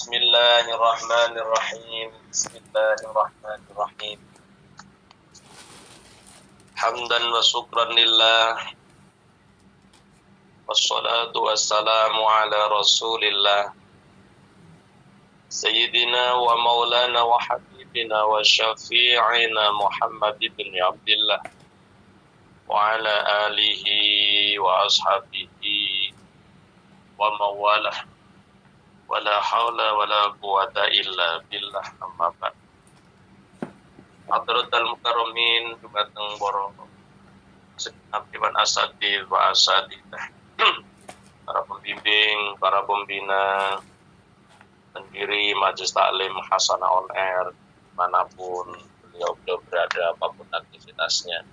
Bismillahirrahmanirrahim. Bismillahirrahmanirrahim. Hamdan wa syukran lillah. Wassalatu wassalamu ala rasulillah. Sayyidina wa maulana wa habibina wa syafi'ina Muhammad ibn Abdillah. Wa ala alihi wa ashabihi wa mawalah. Wala hawla wala quwata illa billah, amma ba'd. Hadratal mukarramin dumateng para segenap dewan asatidz wa asatidzah, para pembimbing, para pembina, pendiri Majelis Taklim Hasanah On Air manapun beliau berada, apapun aktivitasnya.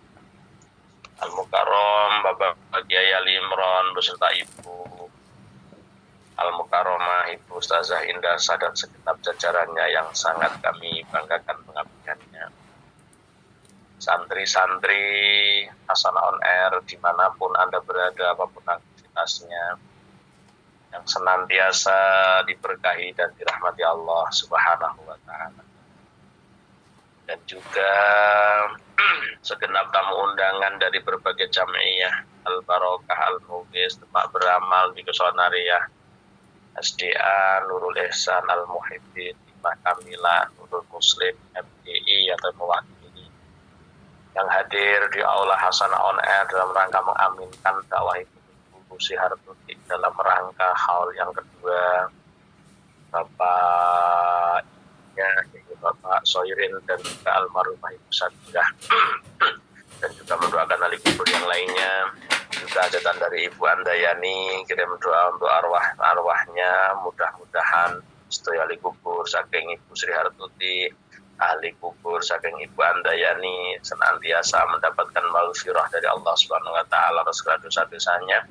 Al-Mukarram Bapak Kiai Ali Imron beserta Ibu Al-Mukarramah Ibu Ustazah Indah dan segenap jajarannya yang sangat kami banggakan pengabdiannya. Santri-santri Hasanah On Air dimanapun Anda berada, apapun aktivitasnya, yang senantiasa diberkahi dan dirahmati Allah Subhanahu wa Ta'ala. Dan juga segenap tamu undangan dari berbagai jam'iyah Al-Barokah, Al-Mughis, Demak Beramal, Bikosonaria, SDA, Nurul Ihsan, Al-Muhibbin, Hikmah Kamila, Nurul Muslim, MDI atau mewakili yang hadir di Aula Hasanah On Air dalam rangka mengaminkan dakwah Ibu Sihartuti dalam rangka haul yang kedua, Bapak Soirin dan juga almarhumah Ibu Sadidah dan juga mendoakan ahli kubur yang lainnya. Juga hajatan dari Ibu Andayani, kirim doa untuk arwahnya, mudah-mudahan setuju ahli kubur saking Ibu Sri Hartuti, ahli kubur saking Ibu Andayani senantiasa mendapatkan maghfirah dari Allah Subhanahu wa Ta'ala atas segala dosa-dosanya,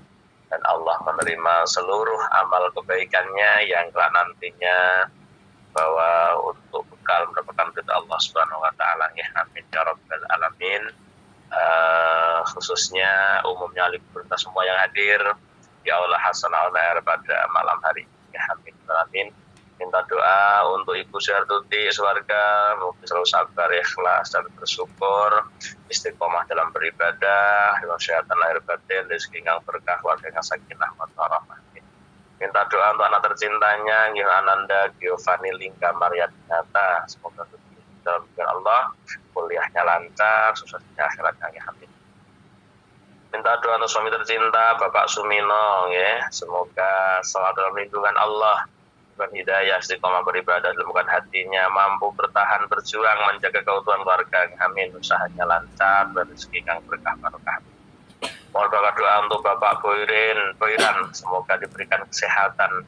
dan Allah menerima seluruh amal kebaikannya yang kelak nantinya bahwa untuk bekal mendapatkan ridha Allah Subhanahu wa Ta'ala. Ya amin ya rabbal alamin. Khususnya umumnya ahli kubur semua yang hadir di Aula Hasanah On Air pada malam hari ini. Amin. Amin. Minta doa untuk Ibu Syartuti sewarga, mungkin selalu sabar, ikhlas dan bersyukur, istiqomah dalam beribadah, kesehatan lahir batin, rezeki yang berkah, keluarga yang sakinah wa rahmah. Minta doa untuk anak tercintanya Gil Ananda Giovanni Lingga Mariadinata, semoga dalam pilihan Allah kuliahnya lancar, suksesnya akhiratnya. Amin. Minta doa untuk suami tercinta Bapak Sumino, ya, semoga selalu dalam lindungan Allah, bukan hidayah, istiqomah beribadah, bukan hatinya, mampu bertahan berjuang menjaga keutuhan keluarga. Amin. Usahanya lancar, rezeki yang berkah barokah. Mohon doa untuk Bapak Boyran, semoga diberikan kesehatan,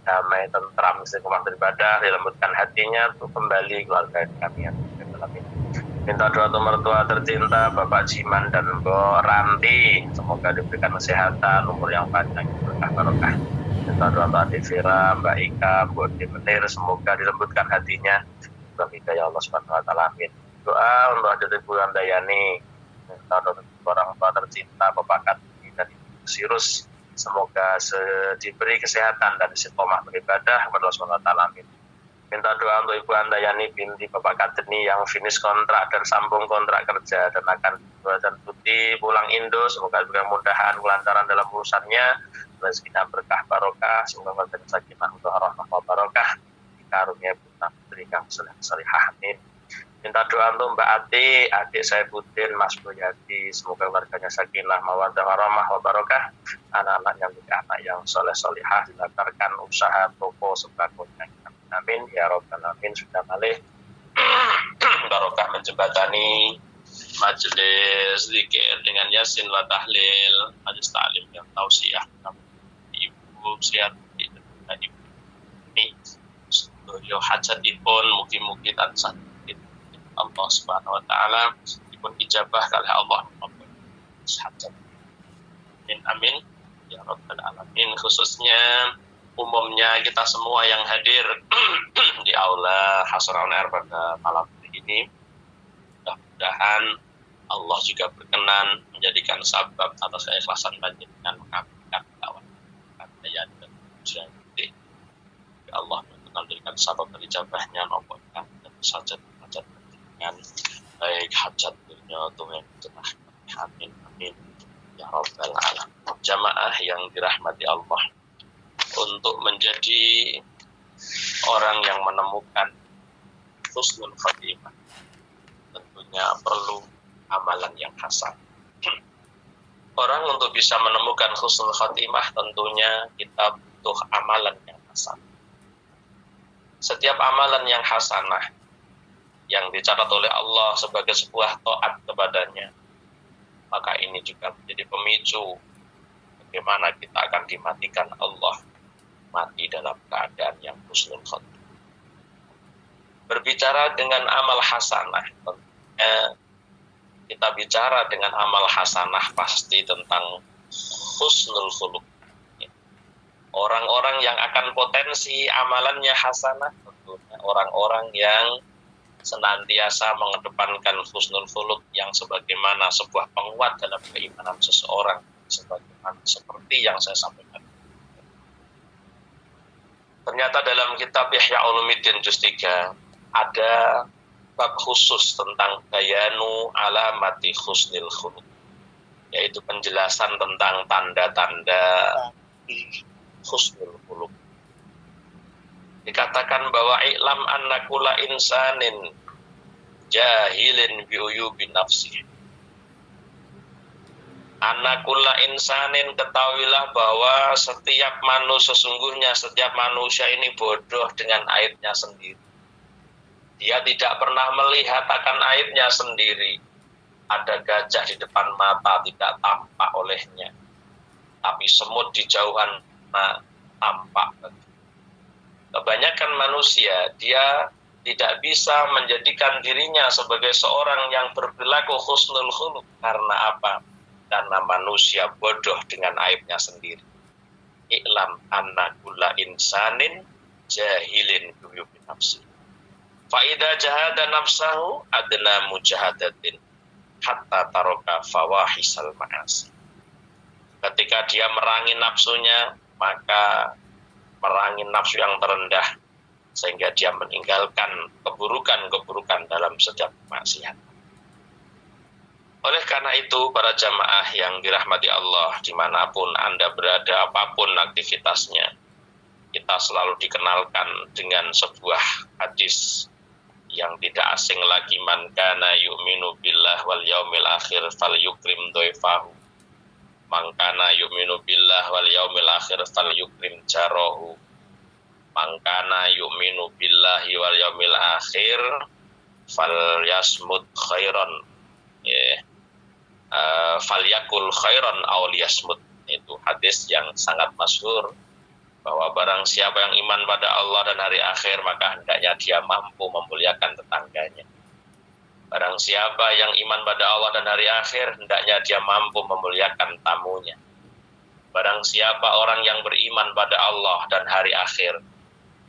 damai, tentram, istiqomah beribadah, dilembutkan hatinya untuk kembali keluarga kami. Minta doa untuk mertua tercinta Bapak Jiman dan Mbok Ranti, semoga diberikan kesehatan, umur yang panjang, berkah barokah. Minta doa untuk Adik Vira, Mbak Ika, Mbok Menir, semoga dilembutkan hatinya, semoga hidayah Allah Subhanahu wa Ta'ala. Amin. Doa untuk hajat Ibu Andayani, minta doa untuk orang tua tercinta Bapak Katmi dan Ibu Sirus, semoga diberi kesehatan dan istiqomah beribadah kepada Allah Subhanahu wa Ta'ala. Amin. Minta doa untuk Ibu Andayani binti Bapak Kadeni yang finish kontrak dan sambung kontrak kerja dan akan cuti pulang Indo, semoga diberikan kemudahan, kelancaran dalam urusannya, rezekinya berkah barokah, semoga menjadi sakinah rahmah barokah, karunia putra putri kang salihah. Amin. Minta doa untuk Mbak Ati, adik saya Budin, Mas Boyati, semoga keluarganya sakinah mawaddah warahmah wabarakatuh, anak-anaknya menjadi anak yang soleh-solihah, dilancarkan usaha toko sebagainya. Amin ya rabbal alamin. Sudah malih barokah menjembatani majelis zikir dengan yasin wa tahlil, majelis taklim yang tausiah Ibu Syartuti dan Ibu ini studio hajatipun mugi-mugi tansah Allah Subhanahu wa Ta'ala dipun ijabah kalih Allah. Amin ya rabbal alamin. Khususnya umumnya kita semua yang hadir di Aula Hasanah On Air pada malam hari ini, mudah-mudahan Allah juga berkenan menjadikan sabab atas keikhlasan panjenengan mengabdikan dakwah dan ujian. Allah berkenan sabab ijabahnya nopo kan saja hajat dengan baik hajat dunia tuhan cenah amin amin ya rabbal alamin. Jamaah yang dirahmati Allah, untuk menjadi orang yang menemukan husnul khatimah tentunya perlu amalan yang hasan. Orang untuk bisa menemukan husnul khatimah tentunya kita butuh amalan yang hasan. Setiap amalan yang hasanah yang dicatat oleh Allah sebagai sebuah taat kepadanya, maka ini juga menjadi pemicu bagaimana kita akan dimatikan Allah, mati dalam keadaan yang husnul khatimah. Berbicara dengan amal hasanah, tentunya kita bicara dengan amal hasanah pasti tentang husnul khuluq. Orang-orang yang akan potensi amalannya hasanah tentunya orang-orang yang senantiasa mengedepankan husnul khuluq yang sebagaimana sebuah penguat dalam keimanan seseorang, sebagaimana seperti yang saya sampaikan. Ternyata dalam kitab Ihya Ulumuddin juz 3 ada bab khusus tentang bayanu alamati husnil khuluq, yaitu penjelasan tentang tanda-tanda husnul khuluq. Dikatakan bahwa i'lam anna kulla insanin jahilin bi uyubi nafsihi. Anna kulla insanin, ketahuilah bahwa sesungguhnya setiap manusia ini bodoh dengan aibnya sendiri. Dia tidak pernah melihat akan aibnya sendiri. Ada gajah di depan mata tidak tampak olehnya, tapi semut di jauhan tampak. Kebanyakan manusia dia tidak bisa menjadikan dirinya sebagai seorang yang berperilaku husnul khuluq. Karena apa? Karena manusia bodoh dengan aibnya sendiri. I'lam anna kulla insanin jahilin bi nafsi. Fa'idha jahada nafsahu adna mujahadatin hatta taroka fawahisal ma'asi. Ketika dia merangi nafsunya, maka merangi nafsu yang terendah, sehingga dia meninggalkan keburukan-keburukan dalam setiap maksiat. Oleh karena itu, para jamaah yang dirahmati Allah, dimanapun Anda berada, apapun aktivitasnya, kita selalu dikenalkan dengan sebuah hadis yang tidak asing lagi, man kana yu'minu billah wal yaumil akhir falyukrim dhaifahu, man kana yu'minu billah wal yaumil akhir falyukrim jarahu, man kana yu'minu billahi wal yaumil akhir falyasmut khairan, falyakul khairan aw liyasmut. Itu hadis yang sangat masyhur, bahwa barang siapa yang iman pada Allah dan hari akhir, maka hendaknya dia mampu memuliakan tetangganya. Barang siapa yang iman pada Allah dan hari akhir, hendaknya dia mampu memuliakan tamunya. Barang siapa orang yang beriman pada Allah dan hari akhir,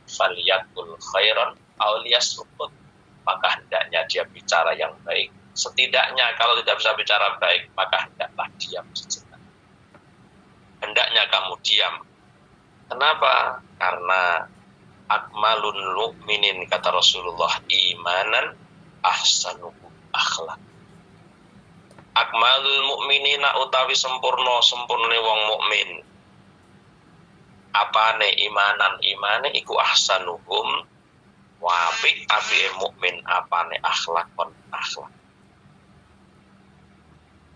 falyakul khairan aw liyasmut, maka hendaknya dia bicara yang baik. Setidaknya kalau tidak bisa bicara baik, maka hendaklah diam sejenak. Hendaknya kamu diam. Kenapa? Karena akmalun mu'minin, kata Rasulullah, imanan ahsanuhu akhlak. Akmalul mu'minina utawi sempurna wong mukmin. Apane imanan? Imane iku ahsanuhum, wapi apike mukmin apane akhlakon akhlak.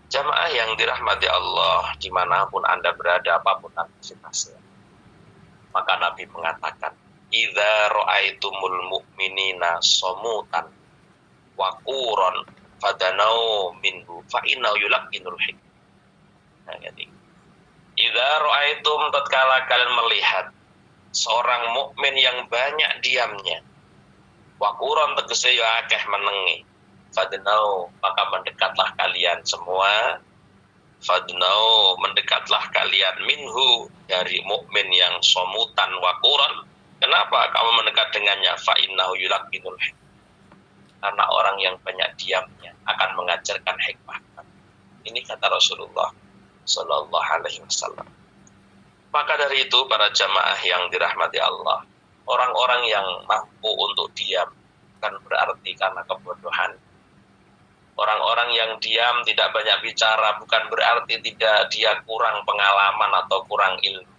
Jamaah yang dirahmati Allah, dimanapun Anda berada, apapun aktivitasnya, maka Nabi mengatakan, idza ra'aitumul mu'minina samutan wa quran fadanau minhu fa innahu yulaqinul hikmah. Idza ra'aitum, tatkala kalian melihat seorang mukmin yang banyak diamnya, wa quran tegese ya akeh menengi, fadnau, maka mendekatlah kalian semua, fadnau, mendekatlah kalian minhu, dari mukmin yang somutan wakuran. Kenapa kamu mendekat dengannya? Fa innahu yulaqinul hikmah, karena orang yang banyak diamnya akan mengajarkan hikmah. Ini kata Rasulullah Sallallahu Alaihi Wasallam. Maka dari itu, para jamaah yang dirahmati Allah, orang-orang yang mampu untuk diam bukan berarti karena kebodohan. Orang-orang yang diam tidak banyak bicara bukan berarti tidak dia kurang pengalaman atau kurang ilmu.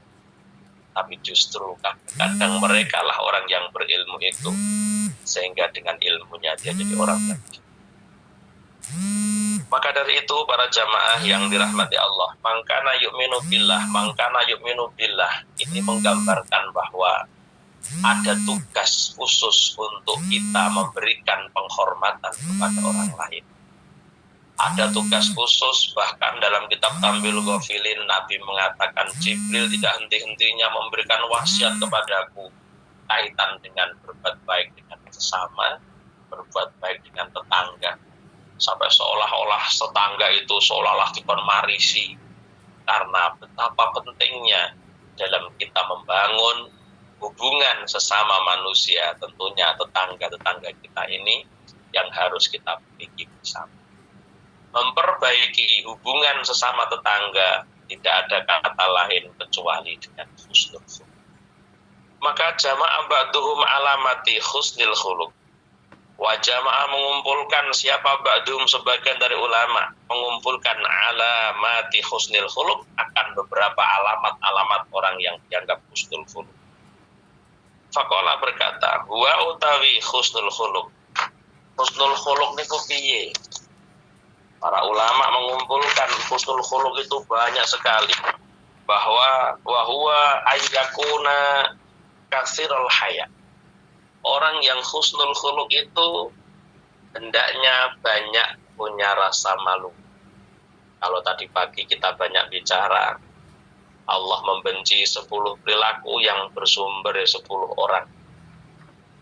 Tapi justru kadang mereka lah orang yang berilmu itu, sehingga dengan ilmunya dia jadi orang yang bijak. Maka dari itu para jamaah yang dirahmati Allah, mangkana yu'minu billah, ini menggambarkan bahwa ada tugas khusus untuk kita memberikan penghormatan kepada orang lain. Ada tugas khusus, bahkan dalam kitab Tambil Ghafilin Nabi mengatakan Jibril tidak henti-hentinya memberikan wasiat kepadaku kaitan dengan berbuat baik dengan sesama, berbuat baik dengan tetangga. Sampai seolah-olah tetangga itu seolah-olah dikon marisi, karena betapa pentingnya dalam kita membangun hubungan sesama manusia. Tentunya tetangga-tetangga kita ini yang harus kita miliki bersama. Memperbaiki hubungan sesama tetangga tidak ada kata lain kecuali dengan husnul khuluq. Maka jamaah ba'duhum alamati husnil khuluq. Wa jamaah mengumpulkan siapa ba'duhum sebagian dari ulama mengumpulkan alamati husnil khuluq akan beberapa alamat-alamat orang yang dianggap husnul khuluq. Faqala berkata, huwa utawi husnul khuluq. Husnul khuluq niku piye? Para ulama mengumpulkan husnul khuluq itu banyak sekali, bahwa huwa ayyakuna katsirul haya. Orang yang husnul khuluq itu hendaknya banyak punya rasa malu. Kalau tadi pagi kita banyak bicara, Allah membenci 10 perilaku yang bersumber dari 10 orang.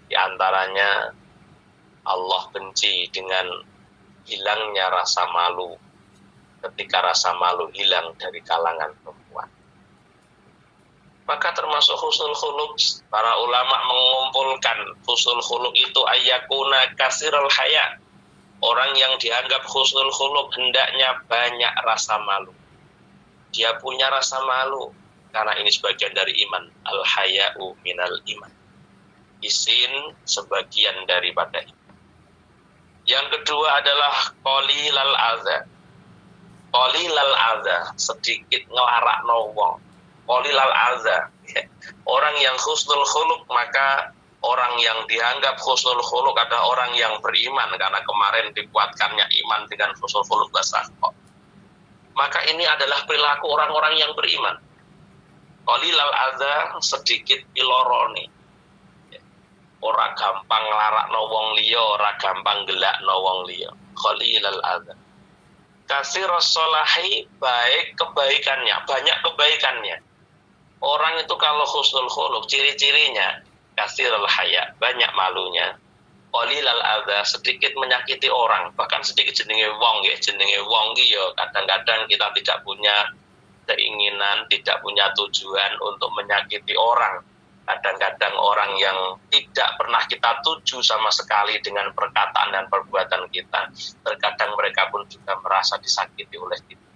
Di antaranya Allah benci dengan hilangnya rasa malu ketika rasa malu hilang dari kalangan perempuan. Maka termasuk husnul khuluq, para ulama mengumpulkan husnul khuluq itu ayyakuna kasirul haya. Orang yang dianggap husnul khuluq hendaknya banyak rasa malu. Dia punya rasa malu karena ini sebagian dari iman. Al-haya'u minal iman. Isin sebagian daripada iman. Yang kedua adalah qalilal adza. Qalilal adza, sedikit ngelarakno wong. Qalilal adza. Orang yang husnul khuluq, maka orang yang dianggap husnul khuluq adalah orang yang beriman, karena kemarin dikuatkannya iman dengan husnul khuluq wasaqah. Maka ini adalah perilaku orang-orang yang beriman. Qalilal adza, sedikit pilorone. Ora gampang nglarakno wong liya, ora gampang gelakno wong liya. Qalilal adza. Katsirus sholahi, baik kebaikannya, banyak kebaikannya. Orang itu kalau husnul khuluq, ciri-cirinya katsirul haya, banyak malunya. Qalilal adza, sedikit menyakiti orang, bahkan sedikit jenenge wong ya kadang-kadang kita tidak punya keinginan, tidak punya tujuan untuk menyakiti orang. Kadang-kadang orang yang tidak pernah kita tuju sama sekali dengan perkataan dan perbuatan kita, terkadang mereka pun juga merasa disakiti oleh kita.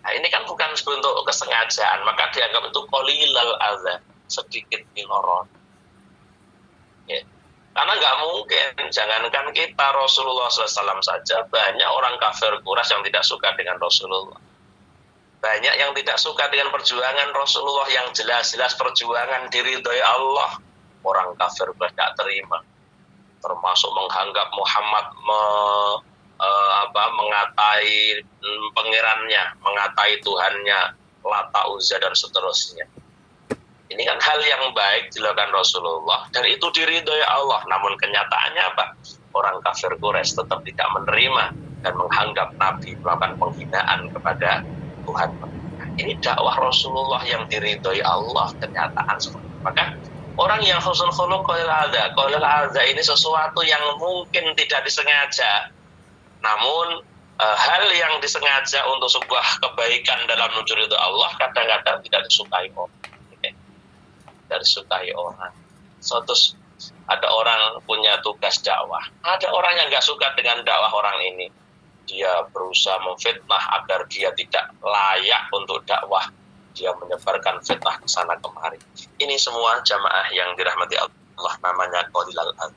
Nah, ini kan bukan bentuk kesengajaan, maka dianggap itu qalilal adza, sedikit pinoron. Ya. Karena nggak mungkin, jangankan kita, Rasulullah SAW saja, banyak orang kafir Quraisy yang tidak suka dengan Rasulullah. Banyak yang tidak suka dengan perjuangan Rasulullah yang jelas-jelas perjuangan diridhoi Allah. Orang kafir tidak terima. Termasuk menganggap Muhammad mengatai pangerannya, mengatai Tuhannya, Lata, Uzza dan seterusnya. Ini kan hal yang baik dilakukan Rasulullah dan itu diridhoi Allah. Namun kenyataannya apa? Orang kafir Quraisy tetap tidak menerima dan menganggap Nabi melakukan penghinaan kepada Tuhan. Ini dakwah Rasulullah yang diridhoi Allah, kenyataan seperti itu. Maka orang yang husnul khuluq qalilal adza ini sesuatu yang mungkin tidak disengaja, namun hal yang disengaja untuk sebuah kebaikan dalam menuju ridho Allah kadang-kadang tidak disukai orang. Tidak disukai orang. Terus ada orang punya tugas dakwah, ada orang yang nggak suka dengan dakwah orang ini. Dia berusaha memfitnah agar dia tidak layak untuk dakwah. dia menyebarkan fitnah ke sana kemari. Ini semua jamaah yang dirahmati Allah, namanya qalilal adab.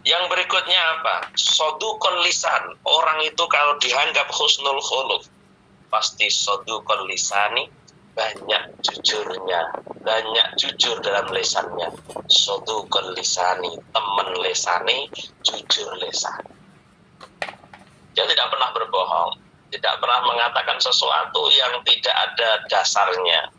Yang berikutnya apa? Sodukon lisan. Orang itu kalau dianggap husnul khuluq, pasti sodukon lisani, banyak jujurnya, banyak jujur dalam lesannya. Sodukon lisani, teman lesani, jujur lesan. Dia tidak pernah berbohong, tidak pernah mengatakan sesuatu yang tidak ada dasarnya.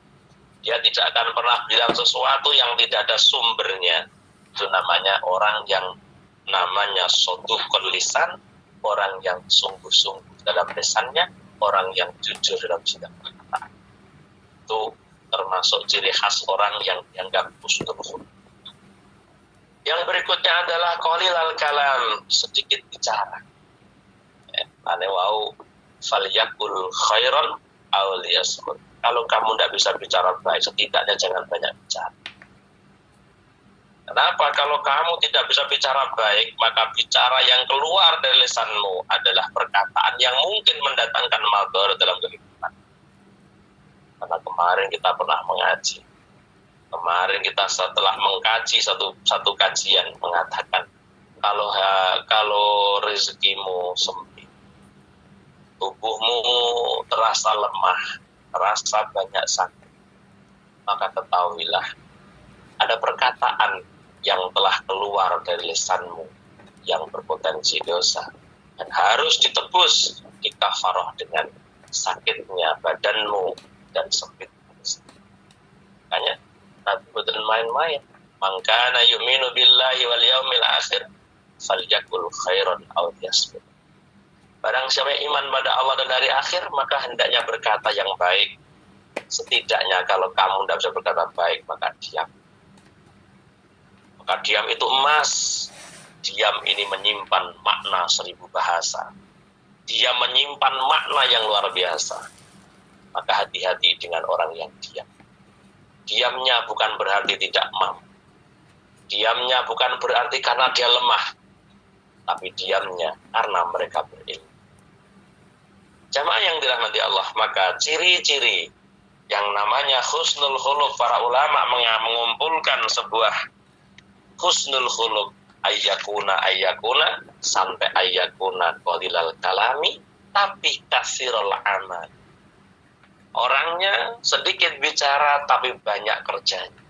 Dia tidak akan pernah bilang sesuatu yang tidak ada sumbernya. Itu namanya orang yang namanya sodukul lisan, orang yang sungguh-sungguh dalam lisannya, orang yang jujur dalam setiap perkataan. Itu termasuk ciri khas orang yang dianggap husnul khuluq. Yang berikutnya adalah qalilal kalam, sedikit bicara. Ane wau falyakul khairan aw liyasmut. Kalau kamu tidak bisa bicara baik, setidaknya jangan banyak bicara. Kenapa? Kalau kamu tidak bisa bicara baik, maka bicara yang keluar dari lisanmu adalah perkataan yang mungkin mendatangkan madhar dalam kehidupan. Karena kemarin kita pernah mengaji. Kemarin kita setelah mengkaji satu kajian mengatakan kalau rezekimu sempit, tubuhmu terasa lemah, terasa banyak sakit, maka ketahuilah ada perkataan yang telah keluar dari lisanmu yang berpotensi dosa dan harus ditebus dikafarah dengan sakitnya badanmu dan sempit. Makanya Nabi bukan main-main. Mangkana yu'minu billahi wal yaumil akhir falyakul khairan aw liyasmut. Barang siapa iman pada Allah dan hari akhir, maka hendaknya berkata yang baik. Setidaknya kalau kamu tidak bisa berkata baik, maka diam. Maka diam itu emas. Diam ini menyimpan makna 1000 bahasa. Diam menyimpan makna yang luar biasa. Maka hati-hati dengan orang yang diam. Diamnya bukan berarti tidak mampu. Diamnya bukan berarti karena dia lemah. Tapi diamnya karena mereka berilmu. Jamaah yang dirahmati Allah, maka ciri-ciri yang namanya husnul khuluq, para ulama mengumpulkan sebuah husnul khuluq ayyakuna sampai ayyakuna qalilal kalami tapi kasirul amal. Orangnya sedikit bicara tapi banyak kerjanya.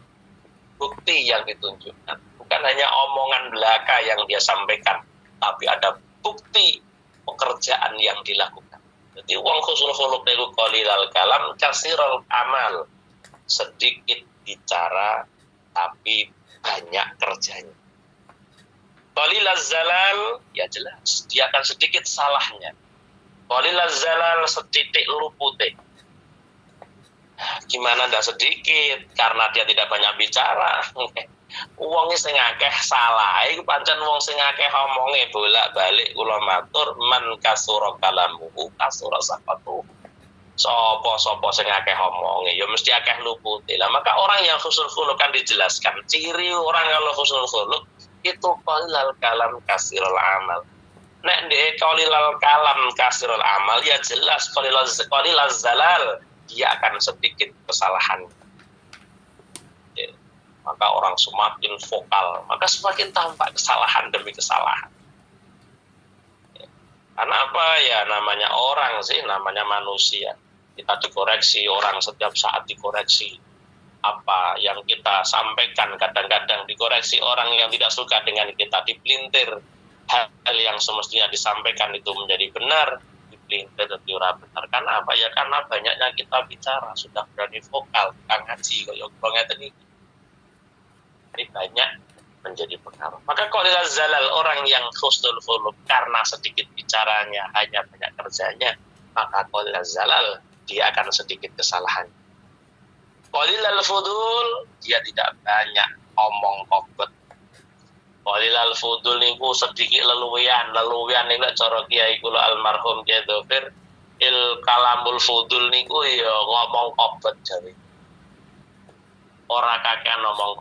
Bukti yang ditunjukkan bukan hanya omongan belaka yang dia sampaikan, tapi ada bukti pekerjaan yang dilakukan. Jadi wong husnul khuluq niku qalilal kalam kasirul amal. Sedikit bicara tapi banyak kerjanya. Qalilaz zalal, ya jelas dia akan sedikit salahnya. Qalilaz zalal, setitik lupute. Gimana ndak sedikit? Karena dia tidak banyak bicara. Wong sing akeh salah iku pancen wong sing akeh omonge bolak-balik kula matur man kasura kalamuhu kasura saqatu. Sopo sing akeh omonge ya mesti akeh lupute. Lah maka orang yang husnul khuluq kan dijelaskan ciri orang kalau husnul khuluq itu qalilal kalam kasirul amal. Nek ndek qalilal kalam kasirul amal ya jelas qalilaz zalal, dia akan sedikit kesalahan. Ya. Maka orang semakin vokal, maka semakin tampak kesalahan demi kesalahan. Ya. Karena apa ya, namanya orang sih, namanya manusia. Kita dikoreksi, orang setiap saat dikoreksi. Apa yang kita sampaikan kadang-kadang dikoreksi orang yang tidak suka dengan kita, dipelintir. Hal yang semestinya disampaikan itu menjadi benar, dipelintir dan ora benar. Karena apa ya? Karena banyaknya kita bicara, sudah berani vokal, kang ngaji koyo ngeten iki. Ini banyak menjadi pengaruh. Maka qalilaz zalal, orang yang husnul khuluq karena sedikit bicaranya, hanya banyak kerjanya, maka qalilaz zalal, dia akan sedikit kesalahan. Qalilal fudul, dia tidak banyak omong kobot. Qalilal fudul niku sedikit leluwian niku cara Kiai kula almarhum Kiai Dhofir, il kalamul fudul niku ya ngomong kobot jawi. Ora kakean omong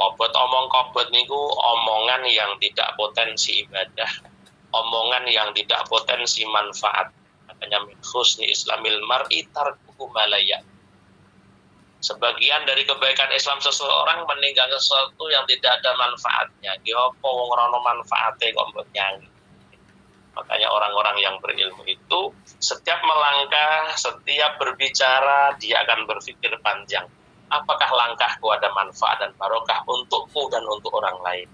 kobot niku omongan yang tidak potensi ibadah, omongan yang tidak potensi manfaat. Makanya min husni islamil mar'i tarkuhu tarku ma la ya. Sebagian dari kebaikan Islam seseorang meninggalkan sesuatu yang tidak ada manfaatnya. Dia apa wong ora manfaate kok mbok nyanyi. Makanya orang-orang yang berilmu itu setiap melangkah, setiap berbicara, dia akan berpikir panjang. Apakah langkahku ada manfaat dan barokah untukku dan untuk orang lain?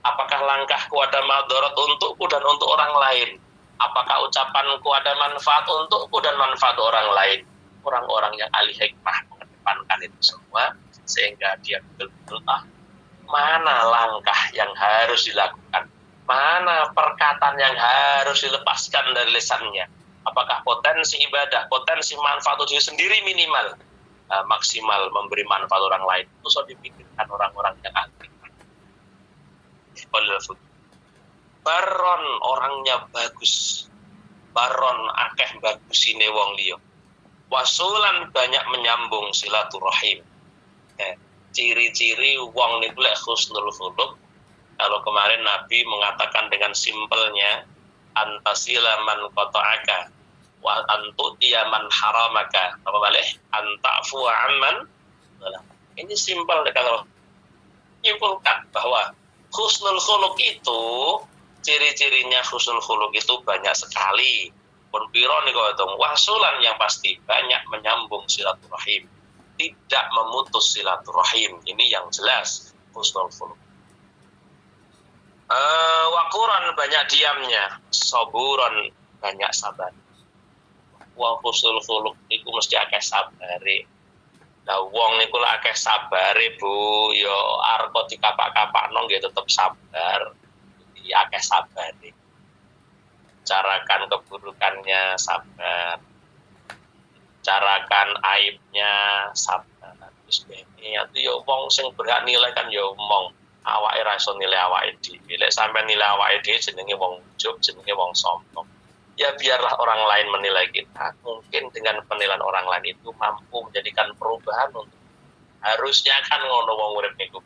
Apakah langkahku ada madarat untukku dan untuk orang lain? Apakah ucapanku ada manfaat untukku dan manfaat orang lain? Orang-orang yang ahli hikmah mengedepankan itu semua, sehingga dia betul-betul mana langkah yang harus dilakukan, mana perkataan yang harus dilepaskan dari lisannya. Apakah potensi ibadah, potensi manfaat untuk diri sendiri minimal, maksimal memberi manfaat orang lain. Itu sudah dipikirkan orang-orang yang ahli. Baron orangnya bagus, baron akeh bagusine wong liya. Wasulan banyak menyambung silaturahim. Ciri-ciri wong niku lek husnul khuluq. Kalau kemarin Nabi mengatakan dengan simpelnya, antasila man qata'aka wa antu'tiya man haramaka. Apa balik? Anta'fu amman. Ini simpel kalau nyimpulkan bahwa husnul khuluq itu, ciri-cirinya husnul khuluq itu banyak sekali. Pun piro niku wasulan yang pasti banyak menyambung silaturahim, tidak memutus silaturahim. Ini yang jelas husnul khuluq. Waquran banyak diamnya, saburon banyak sabar. Wa husnul khuluq iku mesti akeh sabare. Lah wong niku lek akeh sabare Bu, ya arep dikapak-kapakno nggih tetep sabar. Iki akeh sabare. Carakan keburukannya sabar, carakan aibnya sabar. Terus ini yo wong sing berhak nilai kan yo omong, awake ra iso nilai awake dhewe. Lek sampean nilai awake dhewe jenenge wong ujug, jenenge wong sombong. Ya biarlah orang lain menilai kita. Mungkin dengan penilaian orang lain itu mampu menjadikan perubahan untuk harusnya kan ngono wong urip niku.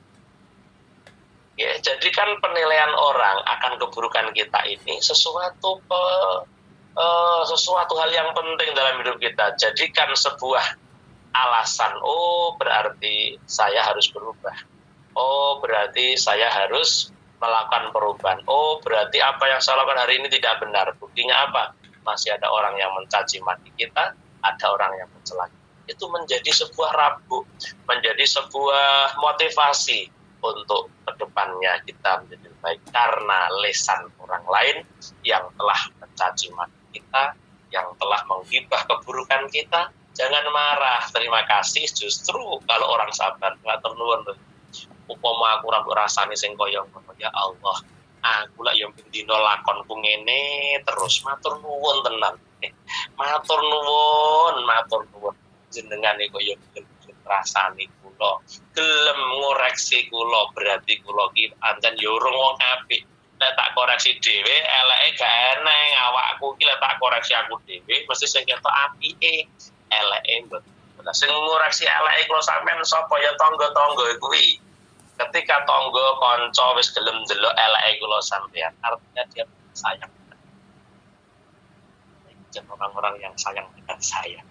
Ya, jadikan penilaian orang akan keburukan kita ini sesuatu hal yang penting dalam hidup kita. Jadikan sebuah alasan. Oh, berarti saya harus berubah. Oh, berarti saya harus melakukan perubahan. Oh, berarti apa yang saya lakukan hari ini tidak benar. Buktinya apa? Masih ada orang yang mencaci maki kita, ada orang yang mencela. Itu menjadi sebuah rabuk, menjadi sebuah motivasi untuk kedepannya kita menjadi baik, karena lesan orang lain yang telah mencaci maki kita, yang telah menghibah keburukan kita. Jangan marah, terima kasih. Justru kalau orang sabar, matur nuwun. Upama aku rambut rasane sing kaya ngono, ya Allah, aku lak yo bendina lakonku ngene terus, matur nuwun tenan. Matur nuwun. Jenengan iku yo rasane kula, gelem ngoreksi kula, berarti kula ki pancen yo urung wong apik. Nek tak koreksi dhewe eleke gak eneng, awakku ki lek tak koreksi aku dhewe mesti sing ketok apike, eleke mboten. Sing ngoreksi eleke kula sampean sapa ya tangga-tangga kuwi. Ketika tangga kanca wis gelem ndelok eleke kula sampean, artinya dia sayang. Dan orang-orang yang sayang dengan saya.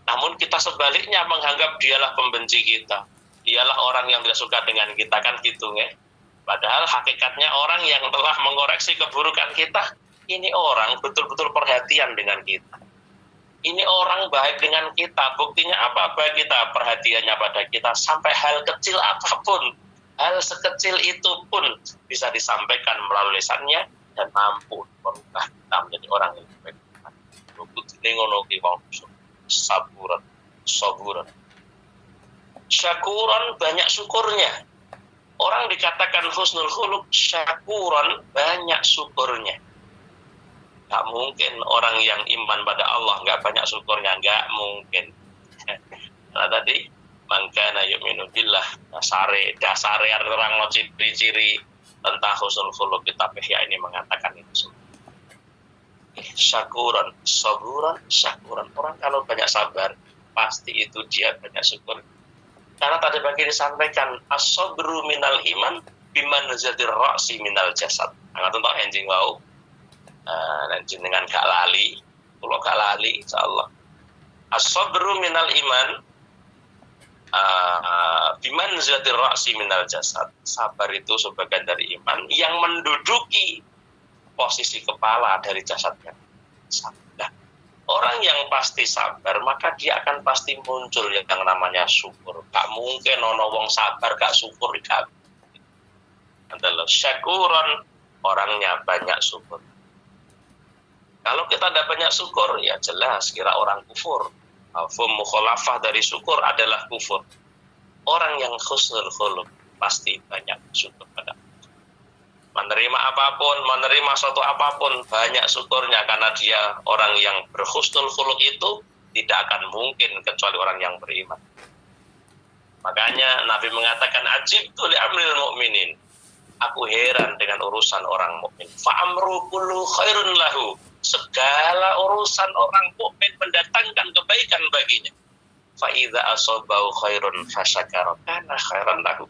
Namun kita sebaliknya menganggap dialah pembenci kita. Dialah orang yang tidak suka dengan kita, kan gitu ya. Padahal hakikatnya orang yang telah mengoreksi keburukan kita, ini orang betul-betul perhatian dengan kita. Ini orang baik dengan kita. Buktinya apa? Baik kita, perhatiannya pada kita. Sampai hal kecil apapun, hal sekecil itu pun bisa disampaikan melalui lisannya dan mampu merubah kita menjadi orang yang baik. Saburan. Syakuran banyak syukurnya. Orang dikatakan husnul khuluq, syakuran banyak syukurnya. Gak mungkin orang yang iman pada Allah gak banyak syukurnya, gak mungkin. Karena tadi mangkana yu'minu billah, dasare orang lo ciri-ciri tentang husnul khuluq, kita PHI ini mengatakan itu semua. Syakuran, saburan, syakuran. Orang kalau banyak sabar, pasti itu dia banyak syukur. Karena tadi bagi disampaikan, as-sabru minal iman biman nazadir ra'si minal jasad. Nah, tentang enjing wau. Enjing dengan gak lali, kalau gak lali, insyaallah. As-sabru minal iman, bimanzilatir ra'si minal jasad. Sabar itu sebagian dari iman yang menduduki posisi kepala dari jasadnya. Nah, orang yang pasti sabar, maka dia akan pasti muncul yang namanya syukur. Gak mungkin ono wong sabar gak syukur. Gak. Adalah syakuran, orangnya banyak syukur. Kalau kita ada banyak syukur, ya jelas kira orang kufur. Mafhum mukhalafah dari syukur adalah kufur. Orang yang husnul khuluq pasti banyak syukur pada menerima apapun, menerima suatu apapun, banyak syukurnya karena dia orang yang berhusnul khuluq itu tidak akan mungkin kecuali orang yang beriman. Makanya Nabi mengatakan ajibtu li amril mu'minin. Aku heran dengan urusan orang mukmin. Fa amru kullu khairun lahu. Segala urusan orang mukmin mendatangkan kebaikan baginya. Fa idza asabahu khairun fasyakara kana khairan lahu.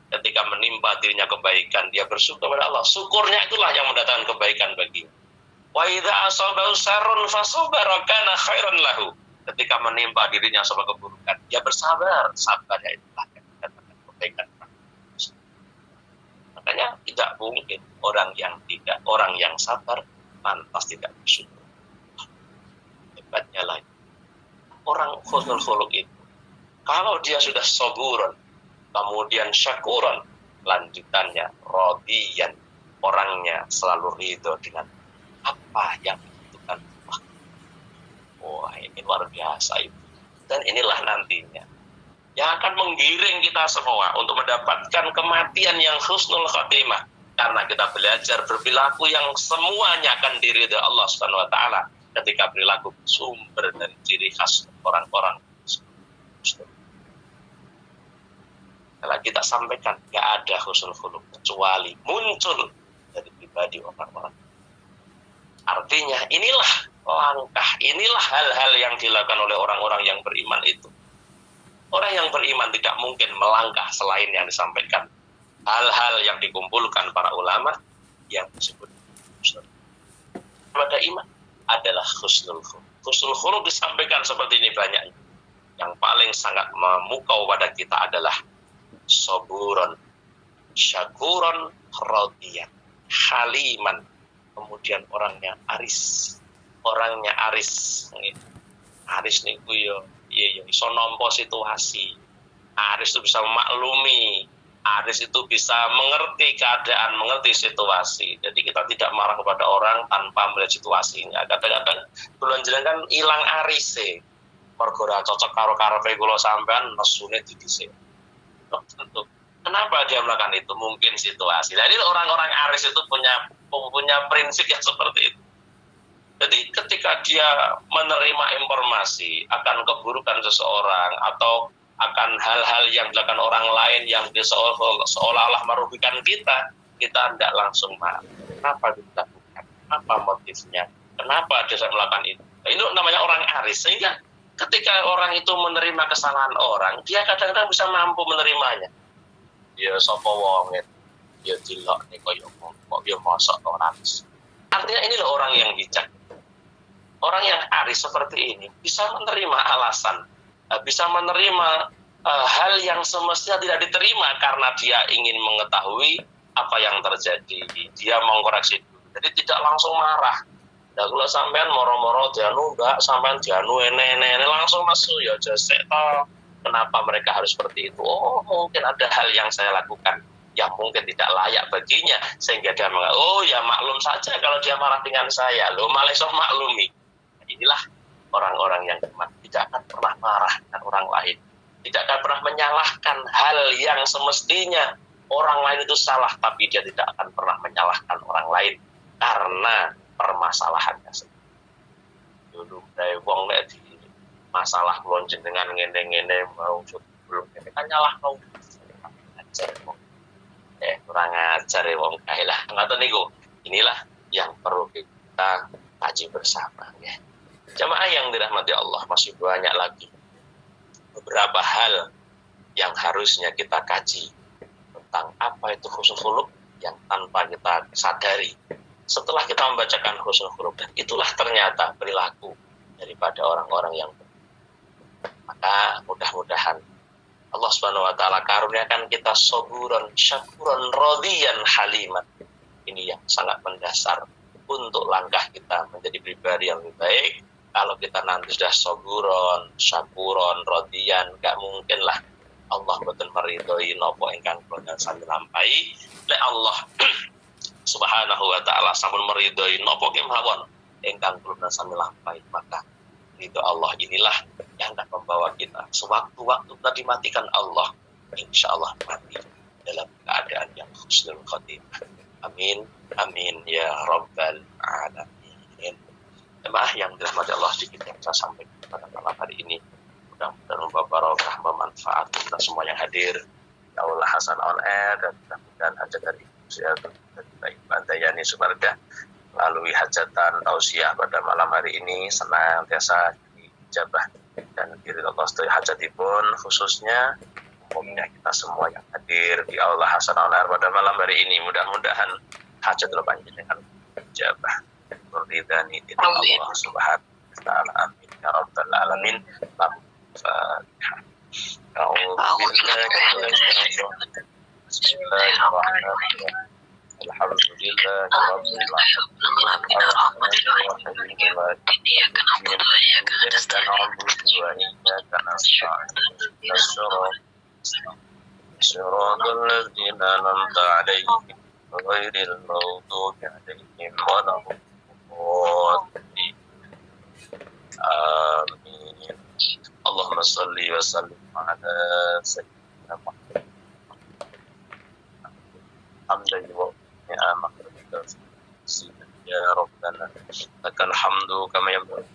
Ketika menimpa dirinya kebaikan, dia bersyukur kepada Allah. Syukurnya itulah yang mendatangkan kebaikan baginya. Wa idza asabahu syarrun fasabara kana khairan lahu. Ketika menimpa dirinya sebuah keburukan, dia bersabar. Sabarnya itulah yang mendatangkan kebaikan. Makanya tidak mungkin orang yang sabar lantas tidak bersyukur. Hebatnya lagi, orang husnul khuluq itu, kalau dia sudah saburun, kemudian syakuran, lanjutannya rodiyan, orangnya selalu ridho dengan apa yang ditentukan. Wah, ini luar biasa itu. Dan inilah nantinya yang akan menggiring kita semua untuk mendapatkan kematian yang husnul khatimah, karena kita belajar berperilaku yang semuanya akan diridhai Allah Subhanahu wa taala ketika perilaku sumber dari ciri khas orang-orang. Kalau kita sampaikan gak ada husnul khuluq kecuali muncul dari pribadi orang-orang. Artinya inilah langkah, inilah hal-hal yang dilakukan oleh orang-orang yang beriman itu. Orang yang beriman tidak mungkin melangkah selain yang disampaikan. Hal-hal yang dikumpulkan para ulama yang disebut husnul. Pada iman adalah husnul khuluq. Husnul khuluq disampaikan seperti ini banyak. Yang paling sangat memukau pada kita adalah saburon, syakuron, rodiyan, haliman. Kemudian orangnya aris. Orangnya aris. Aris niku yo iso nampa situasi. Aris itu bisa memaklumi. Aris itu bisa mengerti keadaan, mengerti situasi. Jadi kita tidak marah kepada orang tanpa melihat situasinya. Kadang-kadang bulan jenengan kan ilang arise. Mergo ora cocok karo karepe kula sampean nesune didhisik. Tentu. Kenapa dia melakukan itu? Mungkin situasi. Jadi orang-orang aris itu punya prinsip yang seperti itu. Jadi ketika dia menerima informasi akan keburukan seseorang atau akan hal-hal yang dilakukan orang lain yang seolah-olah merugikan kita tidak langsung marah. Kenapa dilakukan? Apa motifnya? Kenapa dia melakukan itu? Ini namanya orang aris. Sehingga ketika orang itu menerima kesalahan orang, dia kadang-kadang bisa mampu menerimanya. Ya sapa wong ya dilok nek koyo kok ya mosok ora aris. Artinya inilah orang yang bijak. Orang yang aris seperti ini bisa menerima alasan, bisa menerima hal yang semestinya tidak diterima karena dia ingin mengetahui apa yang terjadi. Dia mengkoreksi dulu. Jadi tidak langsung marah. Nah, kalau sampean moro-moro dianu enggak, sampean dianu ene langsung masuk ya jese toh. Kenapa mereka harus seperti itu? Oh, mungkin ada hal yang saya lakukan yang mungkin tidak layak baginya sehingga dia oh ya maklum saja kalau dia marah dengan saya. Lo malah iso maklumi. Inilah orang-orang yang iman, tidak akan pernah marah dengan orang lain, tidak akan pernah menyalahkan hal yang semestinya orang lain itu salah, tapi dia tidak akan pernah menyalahkan orang lain karena permasalahannya sendiri. Dulu dari wong nek di masalah kulon jenengan ngene-ngene mau belum ngene kan nyalah mau ajar wong. Kurang ajar ya wong kae lah. Ngoten niku. Inilah yang perlu kita kaji bersama ya. Jamaah yang dirahmati Allah, masih banyak lagi beberapa hal yang harusnya kita kaji tentang apa itu husnul khuluq yang tanpa kita sadari setelah kita membacakan husnul khuluq. Dan itulah ternyata perilaku daripada orang-orang yang Maka mudah-mudahan Allah Subhanahu wa taala karuniakan kita saburan, syakuran, radiyan, haliman. Ini yang sangat mendasar untuk langkah kita menjadi pribadi yang lebih baik. Kalau kita nanti sudah saburon, syakuron, radiyan, gak mungkin lah Allah betul meridhoi nopo ingkang kula sami lampahi. Lek Allah Subhanahu wa taala sampun meridhoi nopo kemawon ingkang kula sami lampahi, maka ridho Allah inilah yang akan membawa kita sewaktu-waktu kita dimatikan Allah, insya Allah mati dalam keadaan yang husnul khotimah. Amin, amin ya rabbal alamin. Jemaah yang dirahmati Allah, sedikit yang saya sampaikan pada malam hari ini, mudah-mudahan membawa barokah, bermanfaat kita semua yang hadir. Ya Allah Hasan on air, dan mudah-mudahan hajat dari Ibu Dayani Subarga melalui hajatan tausiah pada malam hari ini senantiasa dijabah dan diri Allah hajatipun, khususnya umumnya kita semua yang hadir di Aula Hasan on air pada malam hari ini, mudah-mudahan hajat panjenengan dijabah ridhani Allah subhanahu wa ta'ala. Amin ya rabbal alamin. Fatihah. Bismillahirrahmanirrahim. Alhamdulillah rabbil Amin. Allahumma salli wa sallim ala sayyidina Muhammad. Alhamdulillah ya Rabbana lakal hamdu kama yanbaghi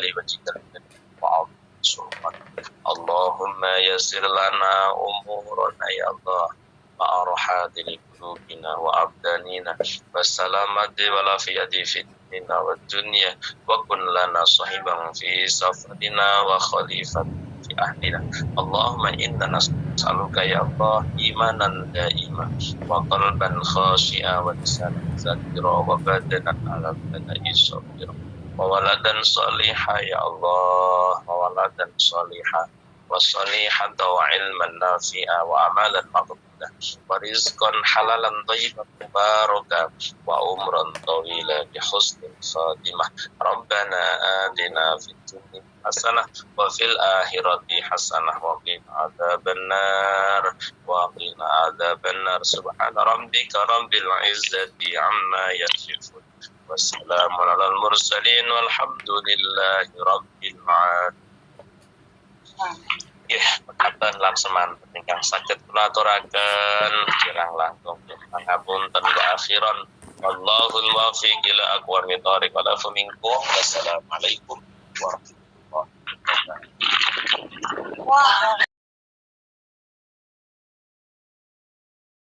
li wajhikal karim. Allahumma yassir lana umurana ya Allah ma'arahati qulubina wa abdanina wassalamati wal afiyati fid dunya wad dunya wa kun lana sahiban fi safatina wa khalifatan fi ahlina. Allahumma inna nas'aluka ya Allah imanan daima wa qalban khashi'a wa lisanan zakira wa badanan ala bada'i sabira wa waladan salihah ya Allah, wa waladan salihah wa salihatan wa ilman nafi'a wa amalan maqbulah wa rizqan halalan thayyiban mubarakan wa umran tawilan bi husnil khatimah. Rabbana atina fid dunya hasanah wa fil akhirati hasanah wa qina adzabannar subhana rabbika rabbil izzati amma yasifun wassalamun alal mursalin walhamdulillahi rabbil alamin. Mekaten lan semanten ingkang saged kula aturaken kirang langkung pangapunten wa akhiran wallahul muwaffiq ila aqwamit thoriq wa lafu minkum. Wassalamualaikum warahmatullahi wabarakatuh.